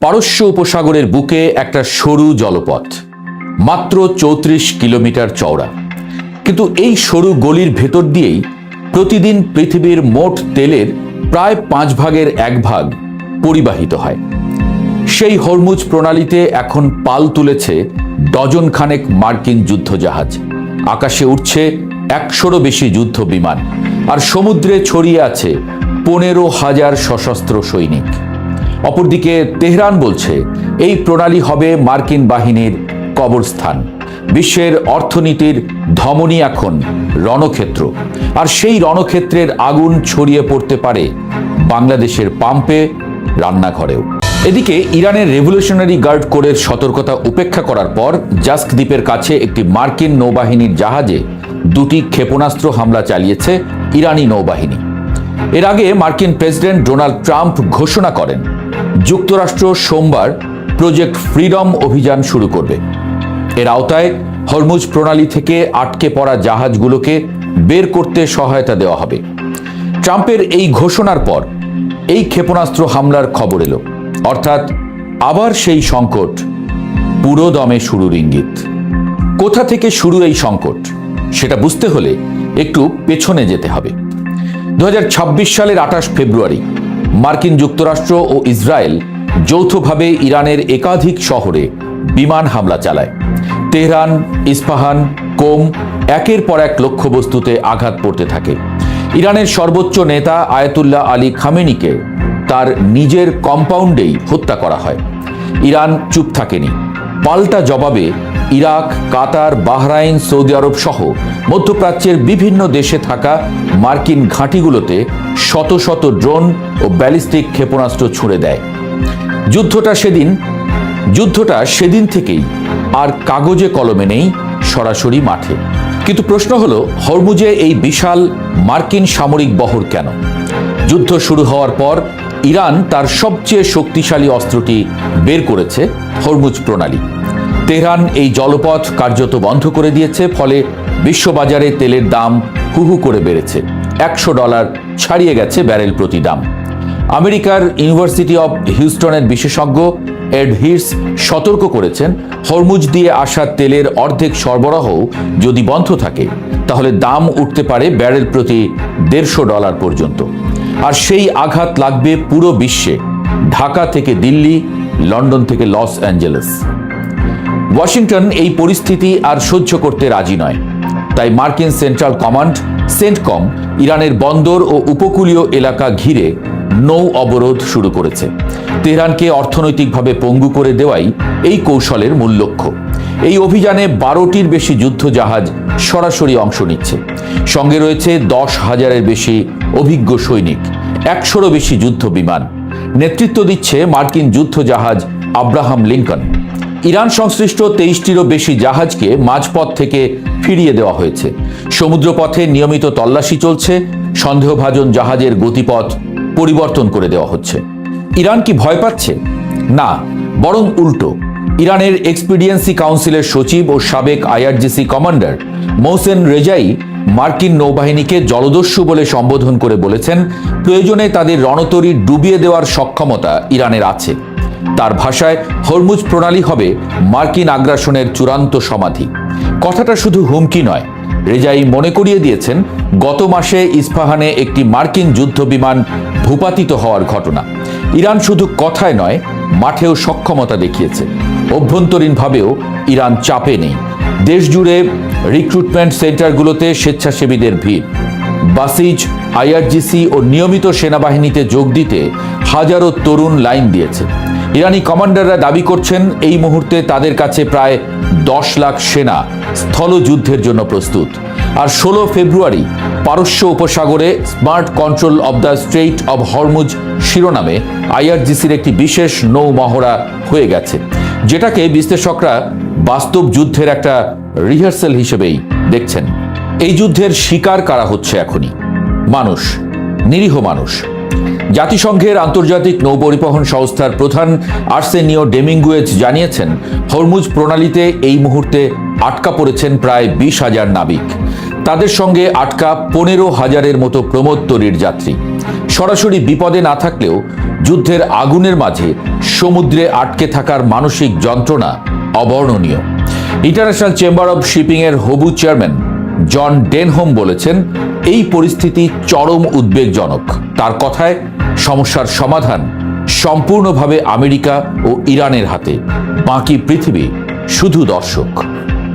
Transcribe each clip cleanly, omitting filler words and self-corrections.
পারস্য উপসাগরের বুকে একটা সরু জলপথ, মাত্র ৩৪ কিলোমিটার চওড়া। কিন্তু এই সরু গলির ভেতর দিয়েই প্রতিদিন পৃথিবীর মোট তেলের প্রায় ৫ ভাগের ১ ভাগ পরিবাহিত হয়। সেই হরমুজ প্রণালীতে এখন পাল তুলেছে ডজন খানেক মার্কিন যুদ্ধজাহাজ, আকাশে উঠছে ১০০রও বেশি যুদ্ধ বিমান, আর সমুদ্রে ছড়িয়ে আছে ১৫,০০০ সশস্ত্র সৈনিক। অপরদিকে তেহরান বলছে এই প্রণালী হবে মার্কিন বাহিনীর কবরস্থান। বিশ্বের অর্থনীতির ধমনী এখন রণক্ষেত্র, আর সেই রণক্ষেত্রের আগুন ছড়িয়ে পড়তে পারে বাংলাদেশের পাম্পে, রান্নাঘরেও। এদিকে ইরানের রেভলিউশনারি গার্ড কোরের সতর্কতা উপেক্ষা করার পর জাস্ক দ্বীপের কাছে একটি মার্কিন নৌবাহিনীর জাহাজে ২টি ক্ষেপণাস্ত্র হামলা চালিয়েছে ইরানি নৌবাহিনী। এর আগে মার্কিন প্রেসিডেন্ট ডোনাল্ড ট্রাম্প ঘোষণা করেন যুক্তরাষ্ট্র সোমবার প্রজেক্ট ফ্রিডম অভিযান শুরু করবে। এর আওতায় হরমুজ প্রণালী থেকে আটকে পড়া জাহাজগুলোকে বের করতে সহায়তা দেওয়া হবে। ট্রাম্পের এই ঘোষণার পর এই ক্ষেপণাস্ত্র হামলার খবর এলো, অর্থাৎ আবার সেই সংকট পুরো দমে শুরুর ইঙ্গিত। কোথা থেকে শুরু এই সংকট সেটা বুঝতে হলে একটু পেছনে যেতে হবে। ২০২৬ সালের ২৮ ফেব্রুয়ারি মার্কিন যুক্তরাষ্ট্র ও ইসরায়েল যৌথভাবে ইরানের একাধিক শহরে বিমান হামলা চালায়। তেহরান, ইস্পাহান, কোম একের পর এক লক্ষ্যবস্তুতে আঘাত পড়তে থাকে। ইরানের সর্বোচ্চ নেতা আয়াতুল্লাহ আলী খামেনিকে তার নিজের কম্পাউন্ডেই হত্যা করা হয়। ইরান চুপ থাকেনি, পাল্টা জবাবে ইরাক, কাতার, বাহরাইন, সৌদি আরব সহ মধ্যপ্রাচ্যের বিভিন্ন দেশে থাকা মার্কিন ঘাঁটিগুলোতে শত শত ড্রোন ও ব্যালিস্টিক ক্ষেপণাস্ত্র ছুঁড়ে দেয়। যুদ্ধটা সেদিন থেকেই আর কাগজে কলমে নেই, সরাসরি মাঠে। কিন্তু প্রশ্ন হলো, হরমুজে এই বিশাল মার্কিন সামরিক বহর কেন? যুদ্ধ শুরু হওয়ার পর ইরান তার সবচেয়ে শক্তিশালী অস্ত্রটি বের করেছে, হরমুজ প্রণালী। তেহরান এই জলপথ কার্যত বন্ধ করে দিয়েছে, ফলে বিশ্ববাজারে তেলের দাম হুহু করে বেড়েছে। $১০০ ছাড়িয়ে গেছে ব্যারেল প্রতি দাম। আমেরিকার ইউনিভার্সিটি অব হিউস্টনের বিশেষজ্ঞ এড হির্স সতর্ক করেছেন, হরমুজ দিয়ে আসা তেলের অর্ধেক সরবরাহ যদি বন্ধ থাকে তাহলে দাম উঠতে পারে ব্যারেল প্রতি $১৫০ পর্যন্ত। আর সেই আঘাত লাগবে পুরো বিশ্বে, ঢাকা থেকে দিল্লি, লন্ডন থেকে লস অ্যাঞ্জেলেস। ওয়াশিংটন এই পরিস্থিতি আর সহ্য করতে রাজি নয়। তাই মার্কিন সেন্ট্রাল কমান্ড সেন্টকম ইরানের বন্দর ও উপকূলীয় এলাকা ঘিরে নৌ অবরোধ শুরু করেছে। তেহরানকে অর্থনৈতিকভাবে পঙ্গু করে দেওয়াই এই কৌশলের মূল লক্ষ্য। এই অভিযানে ১২টির বেশি যুদ্ধ জাহাজ সরাসরি অংশ নিচ্ছে। সঙ্গে রয়েছে ১০,০০০-এর বেশি অভিজ্ঞ সৈনিক, ১০০রও বেশি যুদ্ধ বিমান। নেতৃত্ব দিচ্ছে মার্কিন যুদ্ধ জাহাজ আব্রাহাম লিঙ্কন। ইরান সংশ্লিষ্ট ২৩টিরও বেশি জাহাজকে মাঝপথ থেকে ফিরিয়ে দেওয়া হয়েছে। সমুদ্রপথে নিয়মিত তল্লাশি চলছে, সন্দেহভাজন জাহাজের গতিপথ পরিবর্তন করে দেওয়া হচ্ছে। ইরান কি ভয় পাচ্ছে? না, বরং উল্টো। ইরানের এক্সপিডিয়েন্সি কাউন্সিলের সচিব ও সাবেক আইআরজিসি কমান্ডার মোহসেন রেজাই মার্কিন নৌবাহিনীকে জলদস্যু বলে সম্বোধন করে বলেছেন, প্রয়োজনে তাদের রণতরী ডুবিয়ে দেওয়ার সক্ষমতা ইরানের আছে। তার ভাষায়, হরমুজ প্রণালী হবে মার্কিন আগ্রাসনের চূড়ান্ত সমাধি। কথাটা শুধু হুমকি নয়, রেজাই মনে করিয়ে দিয়েছেন গত মাসে ইস্পাহানে একটি মার্কিন যুদ্ধ বিমান ভূপাতিত হওয়ার ঘটনা। ইরান শুধু কথায় নয়, মাঠেও সক্ষমতা দেখিয়েছে। অভ্যন্তরীণভাবেও ইরান চাপে নেই। দেশ জুড়ে রিক্রুটমেন্ট সেন্টারগুলোতে স্বেচ্ছাসেবীদের ভিড়। বাসিজ, আইআরজিসি ও নিয়মিত সেনাবাহিনীতে যোগ দিতে হাজারো তরুণ লাইন দিয়েছে। ইরানি কমান্ডাররা দাবি করছেন এই মুহূর্তে তাদের কাছে প্রায় ১০ লাখ সেনা স্থলযুদ্ধের জন্য প্রস্তুত। আর ১৬ ফেব্রুয়ারি পারস্য উপসাগরে smart control of the strait of Hormuz শিরোনামে আইআরজিসির একটি বিশেষ নৌ মহড়া হয়ে গেছে, যেটাকে বিশ্লেষকরা বাস্তব যুদ্ধের একটা রিহার্সাল হিসেবেই দেখছেন। এই যুদ্ধের শিকার কারা হচ্ছে এখনই? মানুষ, নিরীহ মানুষ। জাতিসংঘের আন্তর্জাতিক নৌ পরিবহন সংস্থার প্রধান আর্সেনিও ডেমিঙ্গুয়েজ জানিয়েছেন, হরমুজ প্রণালীতে এই মুহূর্তে আটকা পড়েছেন প্রায় ২০,০০০ নাবিক। তাদের সঙ্গে আটকা ১৫,০০০-এর মতো প্রমোদতরীর যাত্রী। সরাসরি বিপদে না থাকলেও যুদ্ধের আগুনের মাঝে সমুদ্রে আটকে থাকার মানসিক যন্ত্রণা অবর্ণনীয়। ইন্টারন্যাশনাল চেম্বার অব শিপিং এর হবু চেয়ারম্যান জন ডেনহোম বলেছেন, এই পরিস্থিতি চরম উদ্বেগজনক। তার কথায়, সমস্যার সমাধান সম্পূর্ণভাবে আমেরিকা ও ইরানের হাতে, বাকি পৃথিবী শুধু দর্শক।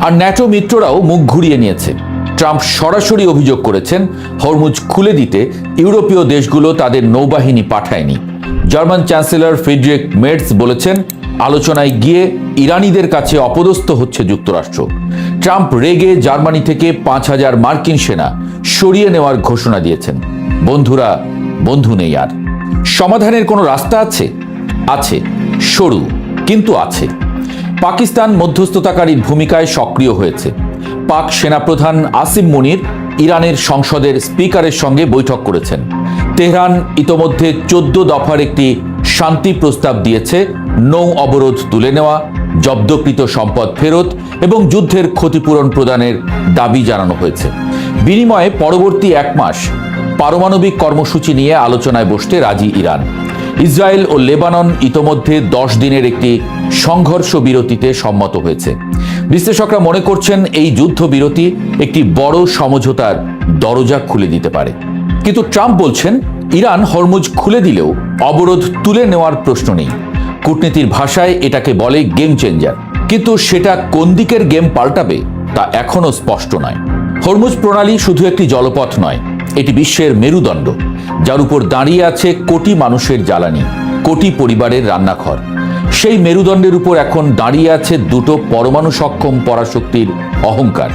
আর ন্যাটো মিত্ররাও মুখ ঘুরিয়ে নিয়েছে। ট্রাম্প সরাসরি অভিযোগ করেছেন, হরমুজ খুলে দিতে ইউরোপীয় দেশগুলো তাদের নৌবাহিনী পাঠায়নি। জার্মান চ্যান্সেলর ফ্রিডরিখ মের্জ বলেছেন, আলোচনায় গিয়ে ইরানিদের কাছে অপদস্থ হচ্ছে যুক্তরাষ্ট্র। ট্রাম্প রেগে জার্মানি থেকে 5,000 মার্কিন সেনা সরিয়ে নেওয়ার ঘোষণা দিয়েছেন। বন্ধুরা, বন্ধু নেই আর। সমাধানের কোনো রাস্তা আছে? আছে, সরু কিন্তু আছে। পাকিস্তান মধ্যস্থতাকারীর ভূমিকায় সক্রিয় হয়েছে। পাক সেনাপ্রধান আসিম মুনির ইরানের সংসদের স্পিকারের সঙ্গে বৈঠক করেছেন। তেহরান ইতোমধ্যে 14 দফার একটি শান্তি প্রস্তাব দিয়েছে। নৌ অবরোধ তুলে নেওয়া, জব্দকৃত সম্পদ ফেরত এবং যুদ্ধের ক্ষতিপূরণ প্রদানের দাবি জানানো হয়েছে। বিনিময়ে পরবর্তী 1 মাস পারমাণবিক কর্মসূচি নিয়ে আলোচনায় বসতে রাজি ইরান। ইসরায়েল ও লেবানন ইতোমধ্যে 10 দিনের একটি সংঘর্ষ বিরতিতে সম্মত হয়েছে। বিশ্লেষকরা মনে করছেন, এই যুদ্ধবিরতি একটি বড় সমঝোতার দরজা খুলে দিতে পারে। কিন্তু ট্রাম্প বলছেন, ইরান হরমুজ খুলে দিলেও অবরোধ তুলে নেওয়ার প্রশ্ন নেই। কূটনীতির ভাষায় এটাকে বলে গেম চেঞ্জার। কিন্তু সেটা কোন দিকের গেম পাল্টাবে তা এখনো স্পষ্ট নয়। হরমুজ প্রণালী শুধু একটি জলপথ নয়, এটি বিশ্বের মেরুদণ্ড, যার উপর দাঁড়িয়ে আছে কোটি মানুষের জ্বালানি, কোটি পরিবারের রান্নাঘর। সেই মেরুদণ্ডের উপর এখন দাঁড়িয়ে আছে দুটো পরমাণু সক্ষম পরাশক্তির অহংকার।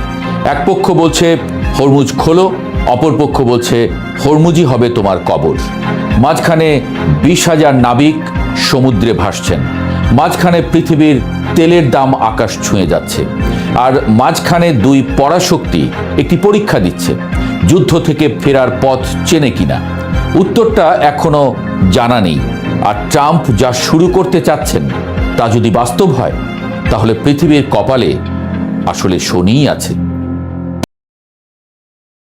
এক পক্ষ বলছে হরমুজ খোলো, অপর পক্ষ বলছে হরমুজই হবে তোমার কবর। মাঝখানে 20,000 নাবিক সমুদ্রে ভাসছেন। মাঝখানে পৃথিবীর তেলের দাম আকাশ ছুঁয়ে যাচ্ছে। আর মাঝখানে 2 পরাশক্তি একটি পরীক্ষা দিচ্ছে, যুদ্ধ থেকে ফেরার পথ চেনে কিনা। উত্তরটা এখনো জানা নেই। আর ট্রাম্প যা শুরু করতে চাচ্ছেন তা যদি বাস্তব হয়, তাহলে পৃথিবীর কপালে আসলে শনিই আছে।